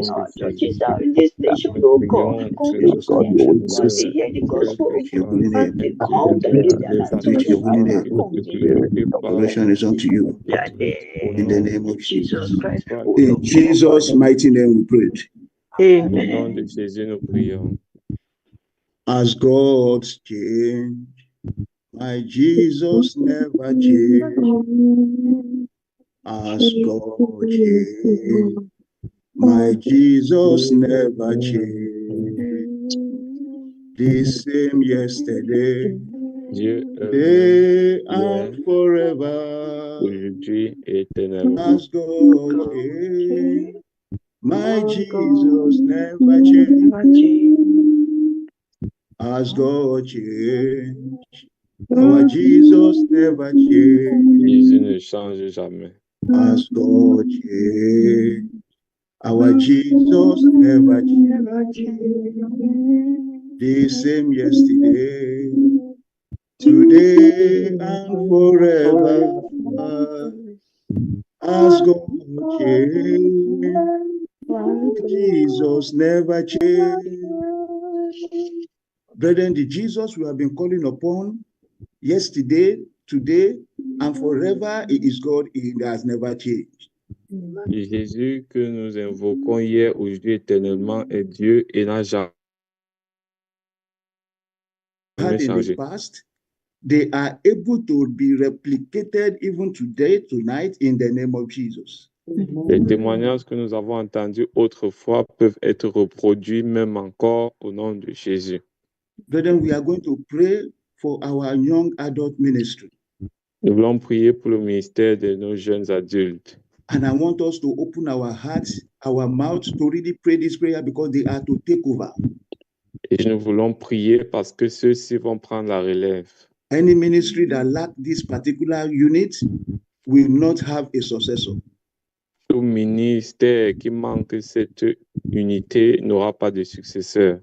in nom our de churches, Jésus. in this nation, oh God. Prions Oh que ce God, soit people Dieu, want to hear the quel gospel que soit and they le come to Père, the les Lord, actions the par Adoration is unto you. au In the nom name de of Jesus Jesus. Christ. soit Oh, In Lord, Jesus' mighty name we prayed. au nom Amen. de Jésus, nous prions. As God changed, my Jesus never changed. As God changed, my Jesus never changed. The same yesterday, Dieu est today, même hier, and forever. aujourd'hui et éternellement. As God changed, my Jesus never changed. As God changed, our Jesus never changed. Jésus ne change jamais. As God changed, our Jesus never changed. The same yesterday, today, and forever. As God changed, Jesus never changed. Brethren, the Jesus we have been calling upon yesterday, today, and forever, he is God, he has never changed. Et Jésus que nous invoquons hier, aujourd'hui, éternellement est Dieu et n'a jamais Had in the changé. past, they are able to be replicated even today, tonight, in the name of Jesus. Les témoignages que nous avons entendus autrefois peuvent être reproduits même encore au nom de Jésus. Brethren, we are going to pray for our young adult ministry. Nous voulons prier pour le ministère de nos jeunes adultes. And I want us to open our hearts, our mouths to really pray this prayer because they are to take over. Et nous voulons prier parce que ceux-ci vont prendre la relève. Any ministry that lacks this particular unit will not have a successor. Tout ministère qui manque cette unité n'aura pas de successeur.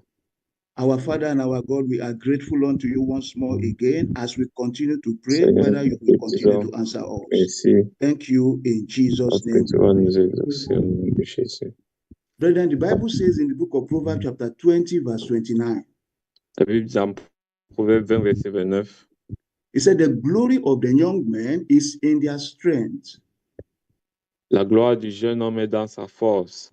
Our Father and our God, we are grateful unto you once more again as we continue to pray. Seigneur, Father, you will continue to answer us. merci Thank you in Jesus' parce que name. tu vas nous exaucer au nom de Jésus. Brethren, the Bible says in the book of Proverbs chapter 20 verse 29, La Bible dit en Proverbe 20, verset 29, it said, the glory of the young men is in their strength. la gloire du jeune homme est dans sa force.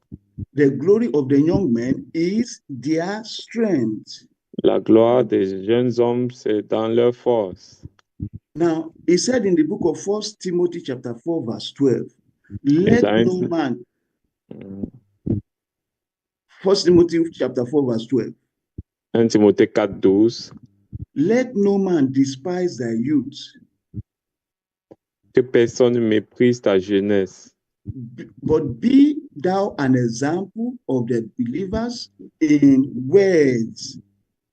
The glory of the young men is their strength. La gloire des jeunes hommes, c'est dans leur force. Now, he said in the book of 1 Timothy chapter 4 verse 12, let no man, 1 Timothy chapter 4 verse 12, 1 Timothée 4, 12, let no man despise thy youth, que personne ne méprise ta jeunesse, but be thou an example of the believers in words,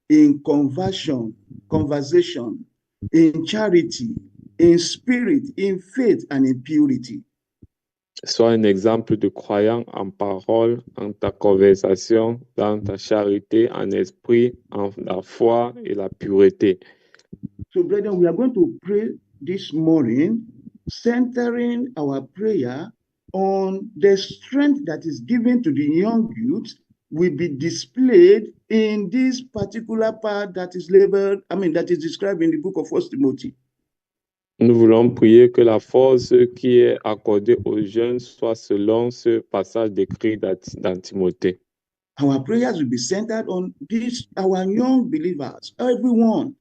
in conversation, in charity, in spirit, in faith, and in purity. sois un exemple de croyant en parole, en ta conversation, dans ta charité, en esprit, en la foi et la pureté. So, brethren, we are going to pray this morning, centering our prayer on the strength that is given to the young youth will be displayed in this particular part that is labeled, that is described in the book of 1 Timothy. Nous voulons prier que la force qui est accordée aux jeunes soit selon ce passage décrit dans Timothée. Our prayers will be centered on this, our young believers, everyone.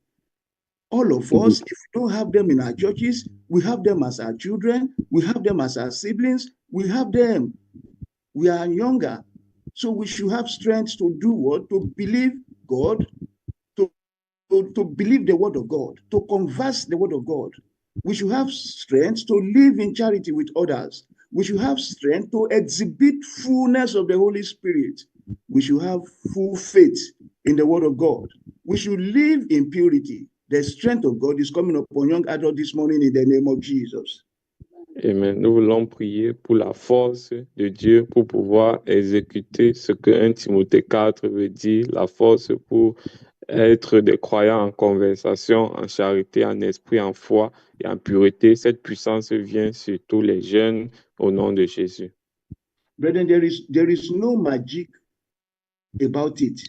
All of us, if we don't have them in our churches, we have them as our children, we have them as our siblings, we have them. We are younger, so we should have strength to do what? To believe God, to believe the word of God, to converse the word of God. We should have strength to live in charity with others. We should have strength to exhibit fullness of the Holy Spirit. We should have full faith in the word of God. We should live in purity. The strength of God is coming upon young adults this morning in the name of Jesus. Amen. Nous voulons prier pour la force de Dieu pour pouvoir exécuter ce que 1 Timothée 4 veut dire, la force pour être des croyants en conversation, en charité, en esprit, en foi et en pureté. Cette puissance vient sur tous les jeunes au nom de Jésus. Brethren, there is no magic about it.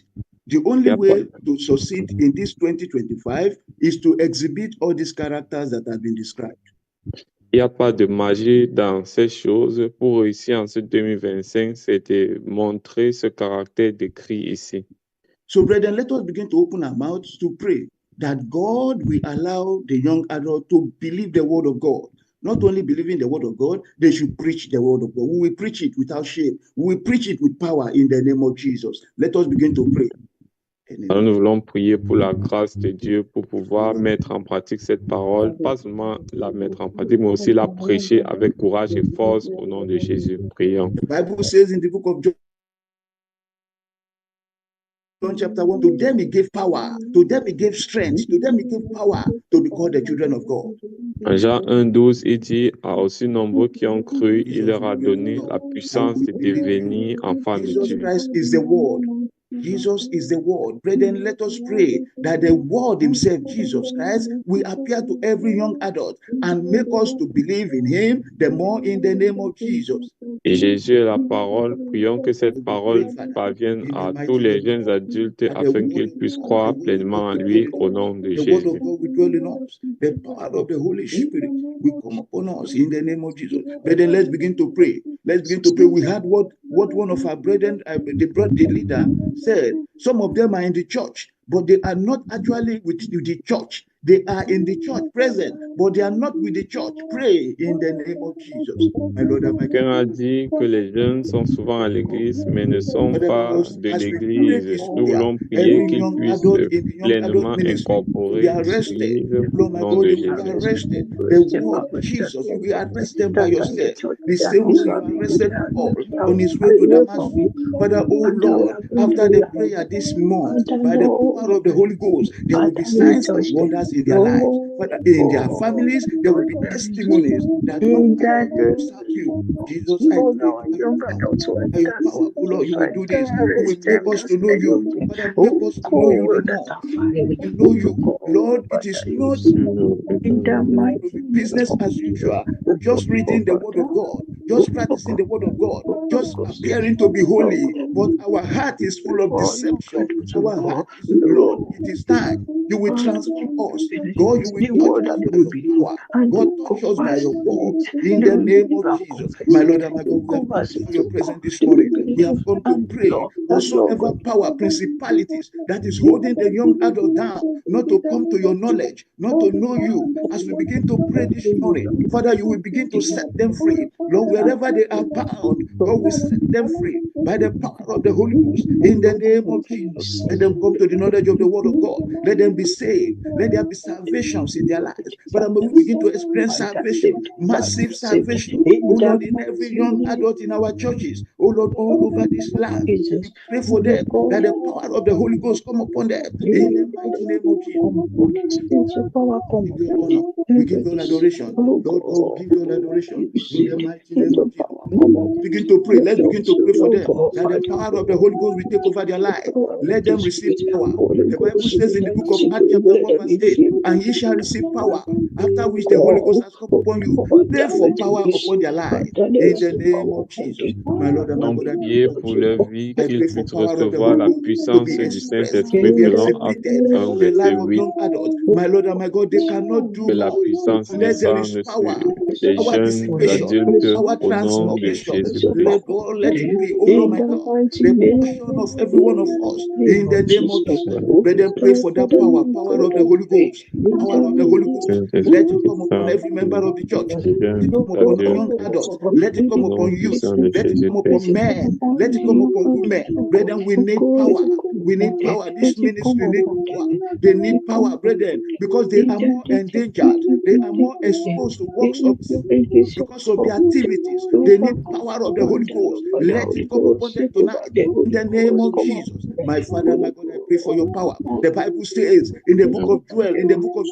The only way to succeed in this 2025 is to exhibit all these characters that have been described. Il n'y a pas de magie dans ces choses. Pour réussir en ce 2025, c'est de montrer ce caractère décrit ici. So, brethren, let us begin to open our mouths to pray that God will allow the young adult to believe the word of God. Not only believing the word of God, they should preach the word of God. We will preach it without shame. We will preach it with power in the name of Jesus. Let us begin to pray. Alors nous voulons prier pour la grâce de Dieu pour pouvoir mettre en pratique cette parole, pas seulement la mettre en pratique, mais aussi la prêcher avec courage et force au nom de Jésus. Prions. The Bible says in the book of John chapter 1, to them he gave power, to them he gave strength, to them he gave power to be called the children of God. En Jean 1,12, il dit à aussi nombreux qui ont cru, il leur a donné la puissance de devenir enfants de Jesus Dieu. Christ is the word. Jesus is the word. Brethren, let us pray that the word himself, Jesus Christ, will appear to every young adult and make us to believe in him the more in the name of Jesus. Et Jésus est la parole. Prions que cette parole parvienne à tous les jeunes adultes afin qu'ils puissent croire pleinement en lui au nom de The word Jésus. of God will dwell in us. The power of the Holy Spirit will come upon us in the name of Jesus. Brethren, let's begin to pray. Let's begin to pray. We heard what one of our brethren, the leader, said. Some of them are in the church, but they are not actually with the church. They are in the church present, but they are not with the church. Pray in the name of Jesus. My Lord and my Quelqu'un God. a dit que les jeunes sont souvent à l'église, mais ne sont pas de As we pray l'église. this Nous prayer, voulons prier every qu'ils young puissent adult in the young pleinement adult ministry will be incorporer arrested. l'Église Lord au my nom God, de you will be Jésus. arrested. The word Jesus, you will arrest them by yourself. The same way you arrested Paul on his way to Damascus. Father, oh Lord, after the prayer this month, by the power of the Holy Ghost, there will be signs and wonders in their lives. Father, in their families, there will be testimonies that young adults serve you. Jesus, I pray by your power, oh Lord, you will do this. You will make us to know you. Father, make us to know you the more. We know you. Lord, it is not business as usual, just reading the word of God, just practicing the word of God, just appearing to be holy, but our heart is full of deception. Our heart is, Lord, it is time. You will transform us. God, you will touch us with power. God, touch us by your word. In the name of Jesus. My Lord and my God, we have come to your presence this morning. We have come to pray. Whatsoever power, principalities that is holding the young adult down, not to come to your knowledge, not to know you. As we begin to pray this morning, Father, you will begin to set them free. Lord, wherever they are bound, God will set them free by the power of the Holy Ghost. In the name of Jesus, let them come to the knowledge of the word of God. Let them be saved. Let there be salvations in their lives. Father, may we begin to experience salvation, massive salvation. Oh Lord, in every young adult in our churches, oh Lord, all over this land, we pray for them that the power of the Holy Ghost come upon them. In the mighty name of Jesus. We give you honor. We give you adoration. Lord, oh, give you adoration. In the mighty name of Jesus. Begin to pray. Let's begin to pray for them that the power of the Holy Ghost will take over their life. Let them receive power. The Bible says in the book of Acts chapter 1 verse 8, and ye shall receive power, after which the Holy Ghost has come upon you. Pray for power upon their life. In the name of Jesus. My Lord and my Donc, God, I priez pray pour leur vie, I qu'ils pray for puissent power of the recevoir Holy la Ghost to puissance be du expressed, Saint-Esprit to be selon Actes exhibited 1, in the verset life of 8. young adults. My Lord and my God, they cannot do Que la more puissance unless there is descende power. sur les Power jeunes dissipation, adultes power au nom de transformation. Jésus-Christ. Let it be, oh Lord my God, the portion of every one of us in the name of Jesus. Let them pray for that power of the Holy Ghost, power of the Holy Ghost. Let it come upon every member of the church. Les Let jeunes it come upon young adultes adults. Let it au come nom upon youth. puissant de Let it come upon Jésus-Christ. men. Let it come upon women. Brethren, we need power. We need power. This ministry needs power. They need power, brethren, because they are more endangered. They are more exposed to works of because of their activities. They need power of the Holy Ghost. Let it come upon them tonight. In the name of Jesus. My Father, my God, I pray for your power. The Bible says in the book of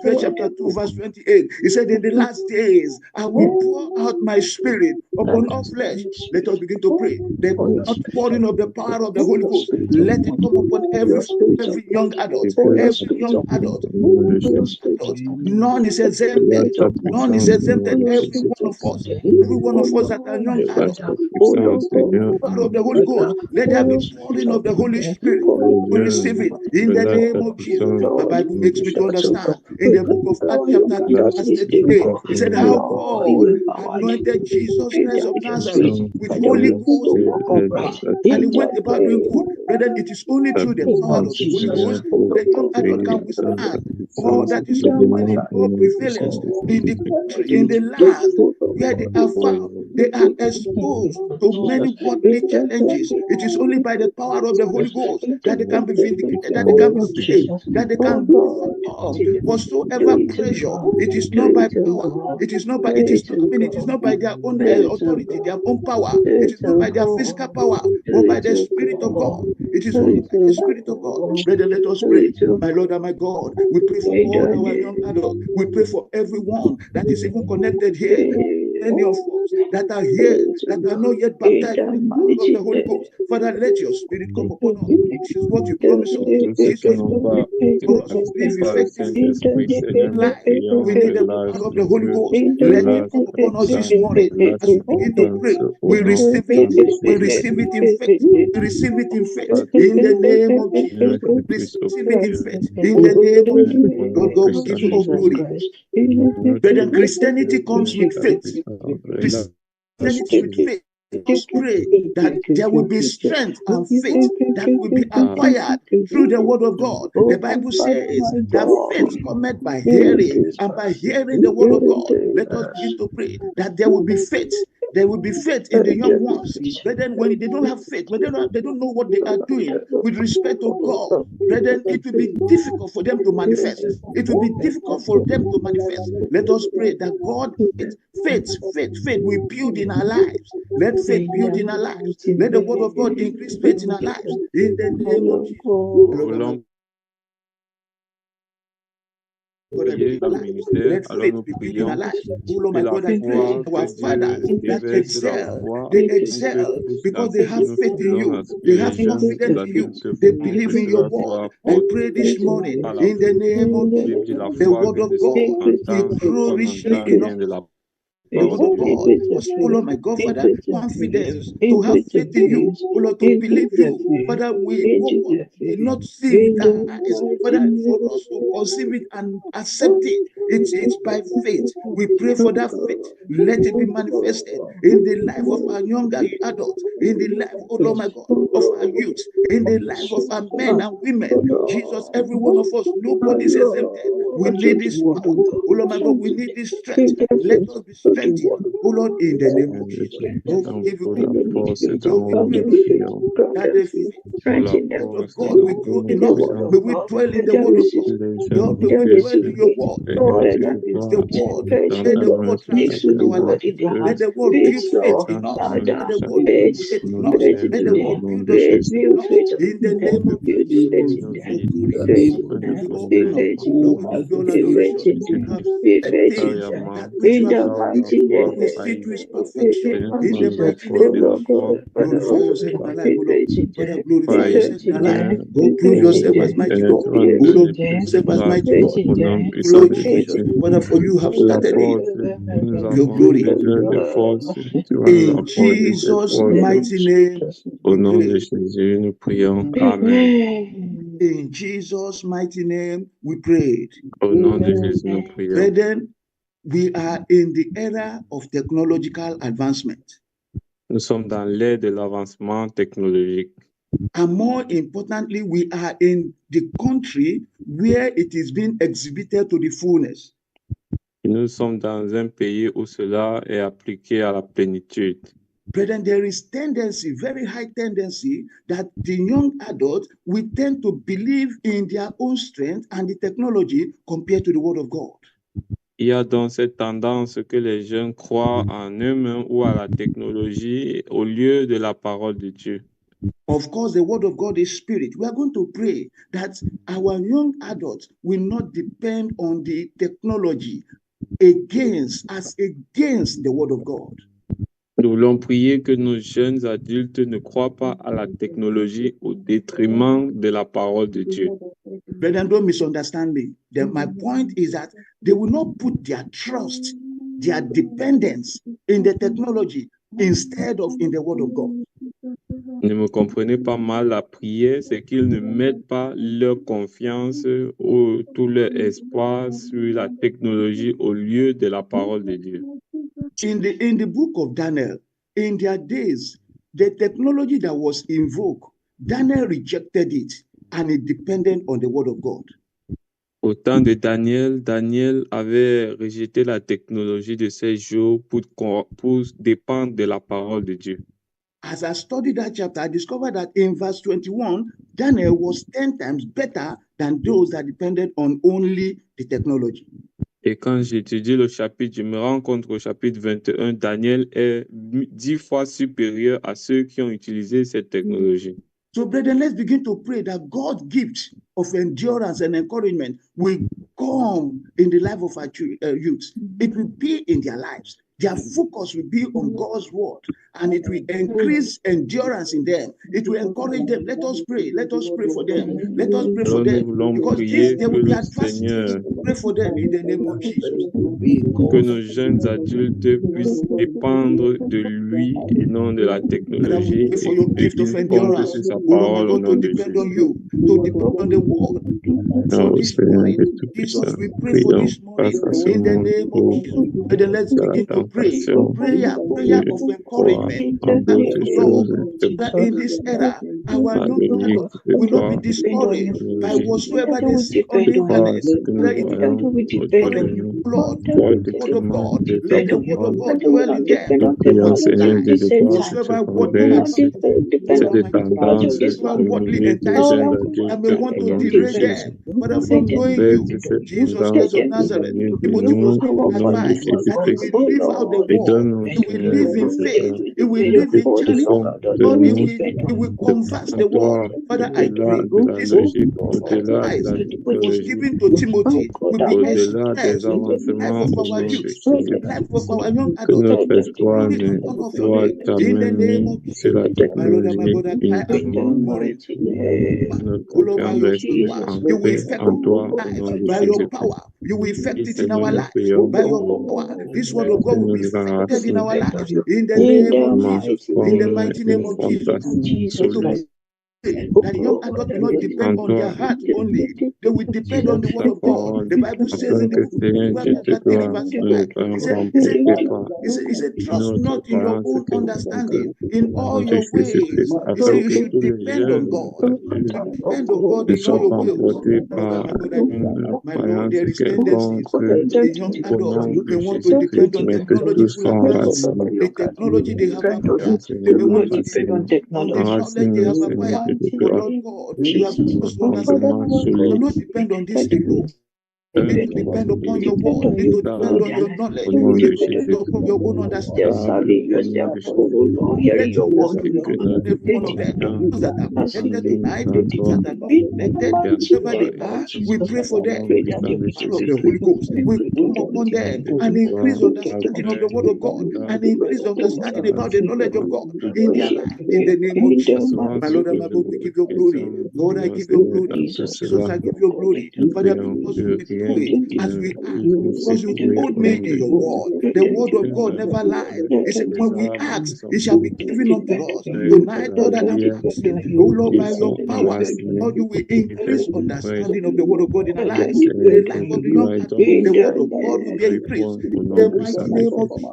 Joel, chapter 2, verse 28, it said, in the last days, I will pour out my spirit upon all flesh. Let us begin to pray. The outpouring of the power of the Holy Ghost, let it come upon every young adult, every young adult. None is exempted. None is exempted. Every one of us that are young adults, Oh Lord, power of the Holy Ghost. Let there be pouring of the Holy Spirit. We receive it in the name of Jesus. The Bible makes me to understand in the book of Acts chapter 2 verse 38. He said how God anointed Jesus Christ of Nazareth with Holy Ghost and power. And he went about doing good. Brethren, it is only through the power of the Holy Ghost the young adult can withstand all that is happening, all prevalence in the country, in the land where they are found. They are exposed to many worldly challenges. It is only by the power of the Holy Ghost that they can be vindicated, that they can be saved, that they can overcome whatsoever pressure. It is not by power. It is not by their own authority, their own power. It is not by their physical power, but by the Spirit of God. It is only by the Spirit of God. Brethren, let us pray. My Lord and my God, we pray for all our young adults. We pray for everyone that is even connected here. Many of us that are here, that are not yet baptized in the power of the Holy Ghost. Father, let your Spirit come upon us. This is what you promised us. Jesus, for us to live effectively life, we need the power of the Holy Ghost. Let it come upon us this morning as we begin to pray. We receive it. We receive it in faith. We receive it in faith. In the name of Jesus. Receive it in faith. In the name of Jesus. Lord God, we give you all glory. Brethren, Christianity comes with faith. Christianity with faith. Let's pray that there will be strength and faith that will be acquired through the word of God. The Bible says that faith cometh by hearing, and by hearing the word of God. Let us begin to pray that there will be faith. There will be faith in the young ones. Brethren, when they don't have faith, when they don't know what they are doing with respect to God, brethren, it will be difficult for them to manifest. It will be difficult for them to manifest. Let us pray that God, faith will build in our lives. Let faith build in our lives. Let the word of God increase faith in our lives. In the name of Jesus. God, let faith be built in our lives. Oh Lord, my God, I pray our fathers that excel, they excel because they have faith in you. They have confidence in you. They believe in your word. I pray this morning in the name of Jesus, the word of God will grow richly in us. The word of God, oh Lord, my God, Father, confidence to have faith in you, oh Lord, to believe you, Father, we will not see with our eyes, Father, for us to conceive it and accept it. It's by faith. We pray for that faith. Let it be manifested in the life of our younger adults, in the life, oh Lord, my God, of our youth, in the life of our men and women. Jesus, every one of us, nobody is exempted. We need this power. Oh Lord, my God, we need this strength. Let us be strengthened, oh Lord, in the name of Jesus. Lord, we give you Lord, we pray that the faith of God will grow in us. May we dwell in the word of God. Lord, may we dwell in your word. It's the word. Let the word transform our life. Let the word build faith in us. Let the word build faith in us. Let the word build the faith in us. In the name of Jesus. Lord, we give you all adoration. We have things that which you have started. We see to its perfection. In the mighty name of Jesus. Glorify yourself in our life, O Lord. Father, glorify yourself in our life. Oh, prove yourself as mighty God. Oh, Lord, prove yourself as mighty God. Lord Jesus, Father, for you have started it. Your glory. In Jesus' mighty name, Au nom de Jésus, nous prions. Amen. In Jesus' mighty name, we prayed. Au nom de Jésus, nous prions. Brethren, we are in the era of technological advancement. Nous sommes dans l'ère de l'avancement technologique. And more importantly, we are in the country where it is being exhibited to the fullness. Nous sommes dans un pays où cela est appliqué à la plénitude. Brethren, there is tendency, very high tendency, that the young adults will tend to believe in their own strength and the technology compared to the word of God. Il y a donc cette tendance que les jeunes croient en eux-mêmes ou à la technologie au lieu de la parole de Dieu. Of course, the word of God is spirit. We are going to pray that our young adults will not depend on the technology against the word of God. Nous voulons prier que nos jeunes adultes ne croient pas à la technologie au détriment de la parole de Dieu. Brethren, don't misunderstand me. My point is that they will not put their trust, their dependence in the technology, instead of in the word of God. Ne me comprenez pas mal, la prière, c'est qu'ils ne mettent pas leur confiance ou tout leur espoir sur la technologie au lieu de la parole de Dieu. In the book of Daniel, in their days, the technology that was invoked, Daniel rejected it and it depended on the word of God. Au temps de Daniel, Daniel avait rejeté la technologie de ces jours pour dépendre de la parole de Dieu. As I studied that chapter, I discovered that in verse 21, Daniel was 10 times better than those that depended on only the technology. Et quand j'étudie le chapitre, je me rends compte qu'au chapitre 21, Daniel est 10 fois supérieur à ceux qui ont utilisé cette technologie. So, brethren, let's begin to pray that God's gift of endurance and encouragement will come in the life of our youth. It will be in their lives. Their focus will be on God's word, and it will increase endurance in them. It will encourage them. Let us pray. Let us pray for them. Let us pray for Alors nous them. voulons Because prier there que will be le adversity. Seigneur, Pray for them in the name of Jesus. que nos jeunes adultes puissent dépendre de lui et non de la Father, we technologie pray for et your gift of qu'ils comptent endurance. sur sa Oh Lord, my parole au God, to nom de depend on Jésus. you, to depend on the word. So Oh this Seigneur morning, de Jesus, Tout-Puissant, we pray for prions this morning face à ce in the monde name of pour Jesus. And then let's de la begin to pray. tentation Prayer de of croire encouragement. en d'autres Lord, choses that in this era, our à young l'unique adults de will not be toi, discouraged by technologie, whatsoever they see on the croire à internet. ce que nous Whether it voyons autour for de the nous, Lord, croire the word of effectivement God, de ta let the word of parole. God dwell in them. Nous They will prions, not Seigneur lie. Dieu de gloire, que tu Whatsoever worldly renverses cette tendance whatsoever au worldly milieu des jeunes enticement that may adultes want au to nom de derail Jésus. them, Father, from knowing Renverse you, cette Jesus tendance Christ of au Nazareth. milieu de Timothy was nous given au nom de advice that he Jésus-Christ. will live out the Et word, donne-nous, he will Seigneur, live in faith, cette he will live in charity, forme de Lord, nous, he will de converse the word. toi, Father, I au-delà pray de la this logique, au-delà de advice la was technologie, given to Timothy will be au-delà des expressed in the life avancements of au our nom de youth, in the life of Jésus-Christ. our young Que adults, notre espoir glory ne and honor of your soit name. In jamais the name mis of Jesus, sur la my Lord and my technologie God, I cry out uniquement. morning. Notre Oh Lord, by confiance doit your rester power, en you will paix, effect en toi, au life. nom de By your Jésus-Christ. power, you will effect it in Seigneur, our nous lives. prions By your pour power, this word of que God will nous be nous effected in enracines our lives. In the name of effectivement Jesus, in the comme mighty une name of Jesus. fondation To solide that young adults will not depend en on their toi, heart only. They will depend on the word ta of God. parole, The Bible says afin in the que book of Seigneur Dieu Proverbs de chapter 3, gloire, verse nous ne 5, soyons he said, emportés par he said, trust notre not in your croyance own quelconque. understanding in Au all nom de your ways. Jésus-Christ, He said afin you que should tous les depend on jeunes God. adultes You depend on God ne in all soient your pas wills. emportés My Lord and par my God, I pray. une My Lord, croyance there is tendencies quelconque. the young Au adults nom de may want to depend Jésus-Christ, on mais que technology tous full soient of us. enracinés. The technology they have acquired. They Seigneur, may want to depend enracinés. on the knowledge they Enracinés, have Seigneur acquired. Dieu de But gloire, Lord God, you have dans un us to understand. fondement We solide, cannot depend on this alone. We un need to depend upon solide, your word. We need to depend stable, on your knowledge. au nom We de need to depend Jésus-Christ. upon your own understanding. Stable, au nom de Jésus-Christ. Let your word Et que dwell in notre every one of them. confiance Those that are en connected nous, tonight, en those toi, that are not connected, wherever they are, we pray for au them. nom puissant de Power of the Jésus-Christ. Holy Ghost will come upon them Dieu and de increase gloire, understanding of the avec word of God la and increase understanding about the knowledge of grâce, God toute in their life in the name of Jesus. My assurance Lord que and my God, nous we give you glory. faisons, God, I Seigneur, give you Seigneur, glory. dans tout Jesus, cela. I give you glory. Nous Father, prions because que we do rien it qui as ne we ask. puisse nous Because you secouer told au me nom in de your Jésus. word, the word of Que God notre never lies. He said, when we désarme ask, sont it shall be given unto us. Tonight, la Lord, that I'm prière, asking, oh Lord, ils by your sont power, enracinés, Lord, you will ils peuvent increase ouais, understanding of the word of God in our lives. In Seigneur the Dieu life de of the young gloire, et adult, donc the word of God will be increased. répondre au In nom the puissant mighty de name of Jésus.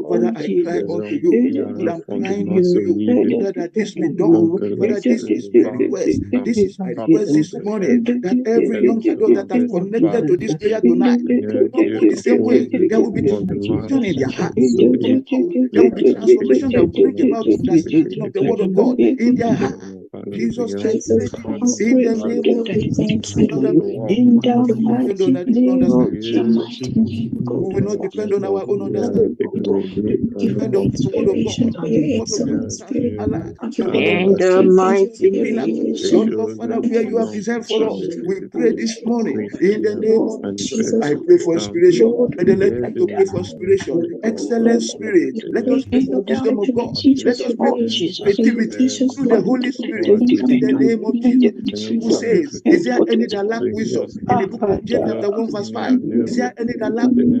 Father, I Nous cry faisons unto you. prière Lord, un I'm crying fondement unto you. solide, That this be afin done. que le Father, this ciel is ne my va request. This is my pas request this faire, morning. That every que le young adult that has ciel ne connected va to this prayer faire. tonight Seigneur will not Dieu, go the same way. appelle le There will be fondement transformation in their heart. solide There et will be transformation that will bring effectivement about de understanding of the word of God in their heart. nous Jesus, prions I pray in the name of Jesus. Lord, de walk we will not depend on our own understanding. sérieux We will not depend on our own à understanding. la technologie, Depend on the word of God. The word of God Seigneur transform our Dieu, lives. The word of In God the enracine mighty discipline us. name les Lord God, choses Father, where au you have nom designed for puissant us, de we pray Jésus-Christ. this morning Oui, in the Seigneur, name of Jesus. I manifeste pray for dans inspiration. And then let's begin to pray for aide-nous, inspiration. oh Excellent spirit. Let Seigneur, us pray for wisdom of God. Let us pray for Seigneur, creativity through the Holy Spirit. in the name of Jesus. Who says, is there any that lack wisdom? In the book of James chapter 1 verse 5, is there any that lack wisdom?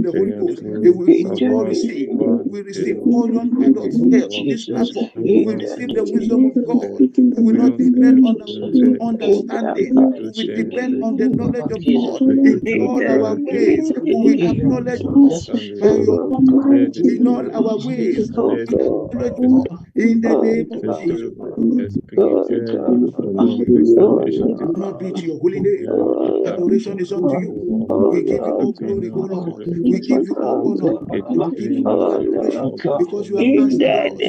The Holy Ghost, we will all receive. We receive all young adults here on this platform. We will receive the wisdom of God. We will not depend on our own understanding. We will depend on the knowledge of God in all our ways. We will acknowledge God by your in all our ways. Acknowledge God in the name of Jesus. Not be to your holy name. Adoration is unto you. We give you all glory, O Lord. We give you all honor. We give you all adoration because you have answered us.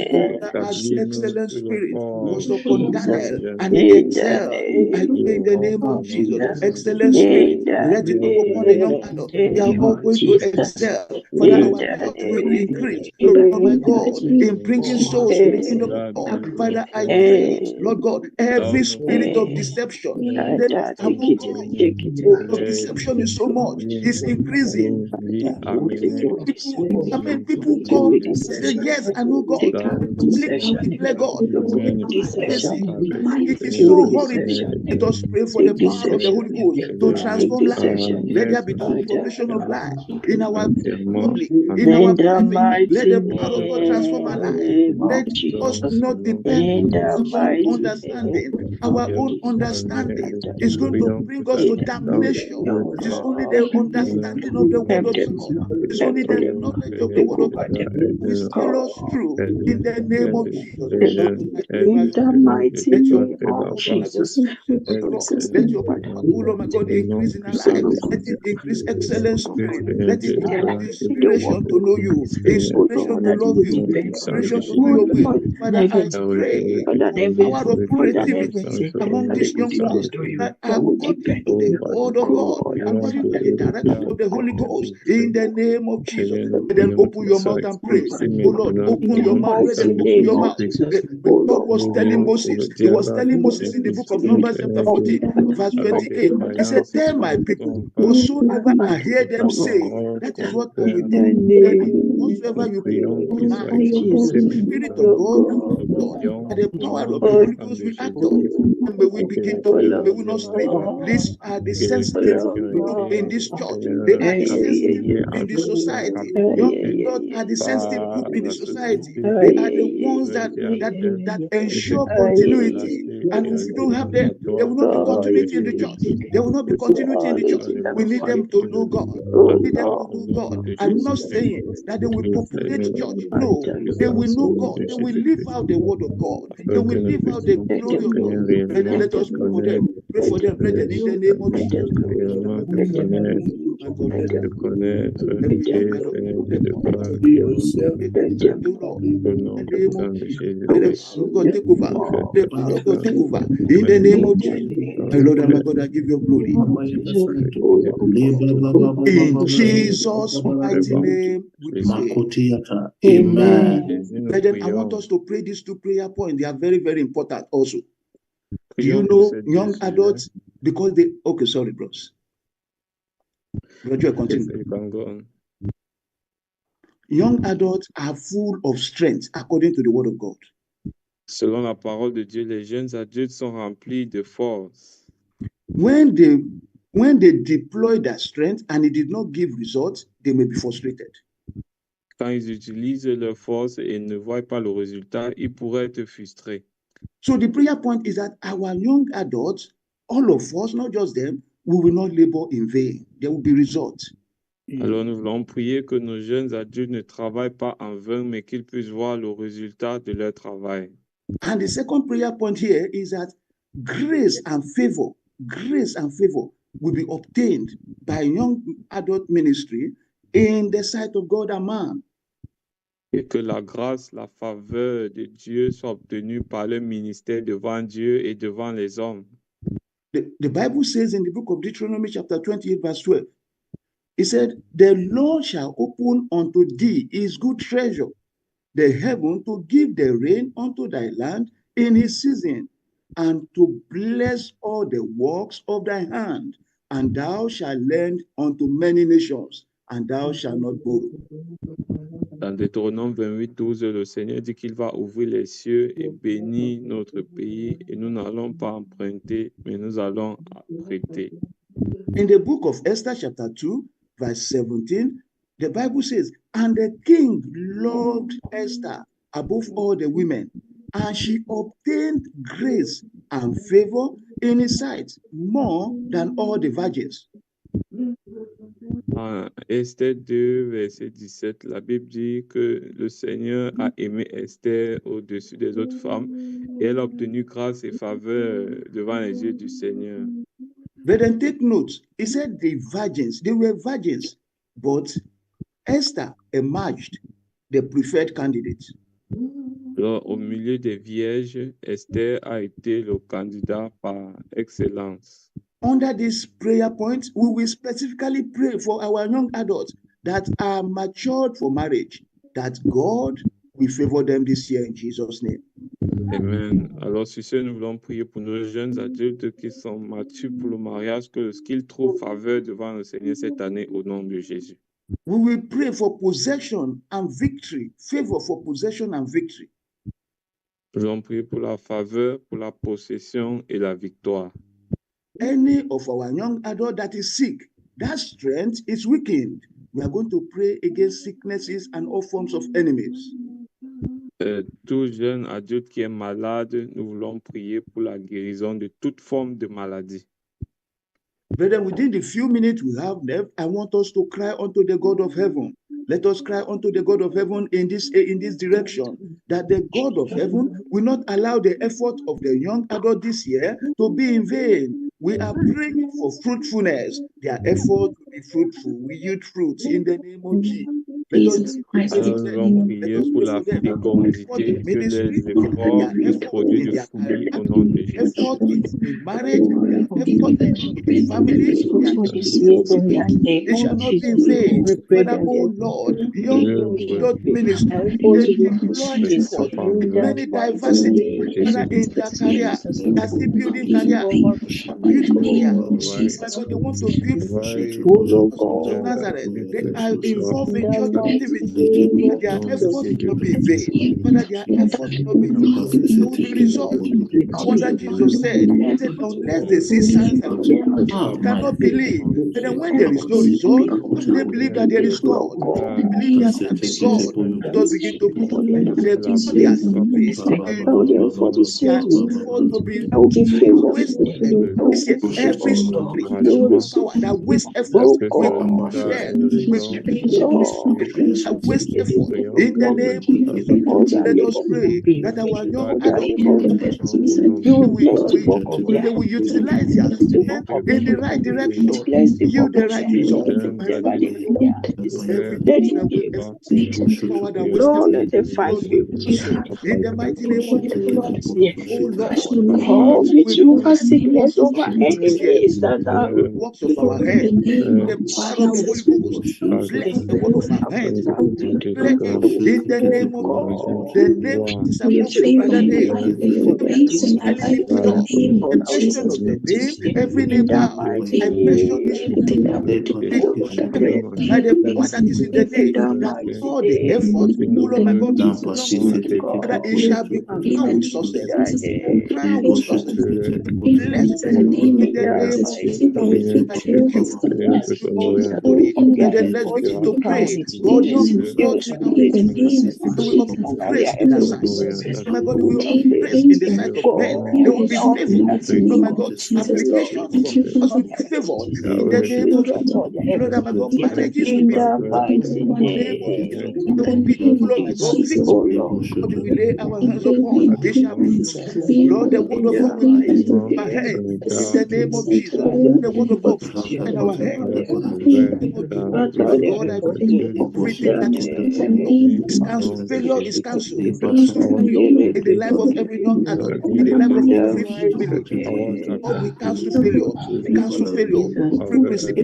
As excellent spirit was upon Daniel and he excelled. I pray in the name of Jesus. Excellent spirit, let it be upon the young adult. They are all going to excel. Father, our church will increase. Oh my God, in bringing souls to the kingdom of God. Father, I pray, Lord God, every spirit of deception, of deception is so much, it's increasing. People come and say, yes, I know God. Declare God. It is so horrible. Let us pray for the power of the Holy Ghost to transform lives. Let there be transformation of life in our public, in our family. Let the power of God transform our lives. Let us not depend on our own understanding. Our own understanding is going to bring us to damnation. It is only the understanding of the word of God. It is only the knowledge of the word of God will see us through in the name of Jesus. In the mighty name of Jesus. Let your power, oh my God, increase in our lives. Let it increase excellence spirit. Let it increase inspiration to know you, inspiration to love you, inspiration to do your will. Father, I pray for power of creativity among these young ones that according to the word of God, according to the direction of the Holy Ghost, in the name of Jesus. Let them open your mouth and pray. Oh Lord, open your mouth. Let them open your mouth. God was telling Moses, he was telling Moses in the book of Numbers chapter 14, verse 28. He said, tell my people, whatsoever I hear them say, that is what I will do. Whatsoever you pray, the Spirit of God will done, and the power of the Holy Ghost will act on. And may we begin to pray, may we not sleep. These are the sensitive group in this church. They are the sensitive group in this society. Young adults are the sensitive group in the society. They are the ones that ensure continuity. And if you don't have them, there will not be continuity in the church. There will not be continuity in the church. We need them to know God. We need them to know God. I'm not saying that they will populate church. No, they will know God. They will live out the word of God. They will live out the glory of God. And let us pray for them. Pray for them, brethren, in the name of Jesus. God, take over. The power of God, take over. In the name of Jesus. My Lord and my God, I give you glory. In Jesus' mighty name, we pray. Amen. Brethren, I want us to pray these two prayer points. They are very, very important also. Do you know young adults? Because they... Okay, sorry, bros. Brother, continue. Young adults are full of strength according to the word of God. Selon la parole de Dieu, les jeunes adultes sont remplis de force. When they deploy their strength and it did not give results, they may be frustrated. Quand ils utilisent leur force et ne voient pas le résultat, ils pourraient être frustrés. So the prayer point is that our young adults, all of us, not just them, we will not labor in vain. There will be results. Alors nous voulons prier que nos jeunes adultes ne travaillent pas en vain, mais qu'ils puissent voir le résultat de leur travail. And the second prayer point here is that grace and favor will be obtained by young adult ministry in the sight of God and man. Et que la grâce, la faveur de Dieu soit obtenue par le ministère devant Dieu et devant les hommes. The Bible says in the book of Deuteronomy chapter 28 verse 12, it said, the Lord shall open unto thee his good treasure, the heaven to give the rain unto thy land in his season, and to bless all the works of thy hand, and thou shalt lend unto many nations, and thou shalt not borrow. Dans Deutéronome 28, 12, le Seigneur dit qu'il va ouvrir les cieux et bénir notre pays et nous n'allons pas emprunter, mais nous allons prêter. In the book of Esther, chapter 2, verse 17, the Bible says, and the king loved Esther above all the women, and she obtained grace and favor in his sight more than all the virgins. En Esther 2, verset 17, la Bible dit que le Seigneur a aimé Esther au-dessus des autres femmes et elle a obtenu grâce et faveur devant les yeux du Seigneur. But then take note, he said the virgins, they were virgins, but Esther emerged the preferred candidate. Alors, au milieu des vierges, Esther a été le candidat par excellence. Under this prayer point, we will specifically pray for our young adults that are matured for marriage, that God will favor them this year in Jesus' name. Amen. Alors, sur ce, nous voulons prier pour nos jeunes adultes qui sont matures pour le mariage, qu'ils trouvent faveur devant le Seigneur cette année au nom de Jésus. We will pray for possession and victory, favor for possession and victory. Nous voulons prier pour la faveur, pour la possession et la victoire. Any of our young adult that is sick, that strength is weakened. We are going to pray against sicknesses and all forms of enemies. Tout jeune adulte qui est malade, nous voulons prier pour la guérison de toute forme de maladie. Brethren, within the few minutes we have left, I want us to cry unto the God of heaven. Let us cry unto the God of heaven in this direction, that the God of heaven will not allow the effort of the young adult this year to be in vain. We are praying for fruitfulness. Their effort will be fruitful. We yield fruits in the name of Jesus. Jesus Christ. Nous allons prier pour la fécondité, que les efforts puissent produire du fruit au nom de Jésus. Effort in marriage, effort in family, they shall not be in vain. Father, oh Lord, young adult ministry, they deploy effort in many diversity, Father, in their career, they are still building career, youth career. Father, they want to build to Nazareth. They are involved in church activity. Their efforts will not be in vain. Father, their efforts will not be in vain. There will be results. What Jesus said, he said, unless they see signs and wonders, they cannot believe. But then when there is no result, they believe that there is God. They believe that there is God. Let us begin to put their effort to be wasted. Every spirit power that waste effort, we waste effort in the name of Jesus. Let us pray that our young adults they will utilize their strength in the right direction, yield the right result. In the mighty name of Jesus, oh Lord, sickness over enemies that are works of our hands, the power of the Holy Ghost, bless the word of our hands, in the name of God, the name is above other name, the mention of the name, every name bow. I mention this by the power that is in the name, that all the effort, oh my God, that it shall be crowned with success, crowned with success. Bless in the name and then let's begin to pray. God, praise in the sight. My God, we will praise in the sight of men. They will be favored. Oh my God, applications from us will be favored in the name of Lord, my God, marriages will be we lay our hands upon. They shall be Lord, the word of God will be my head in the name of Jesus. The word of God in our head. Lord, I pray everything that is cancelled. Failure is cancelled. In the life of every young adult, in the life of every family. Oh, we cancel failure. We cancel failure. Every principle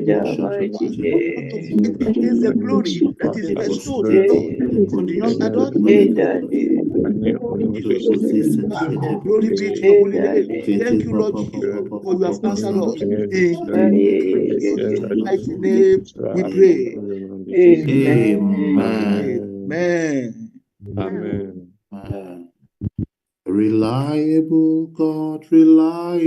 against the glory that is bestowed on the young adult. Glory be to your holy name. Thank you, Lord Jesus, for you have answered us. In Jesus' mighty name, we pray. Amen. Amen. Reliable God, reliable.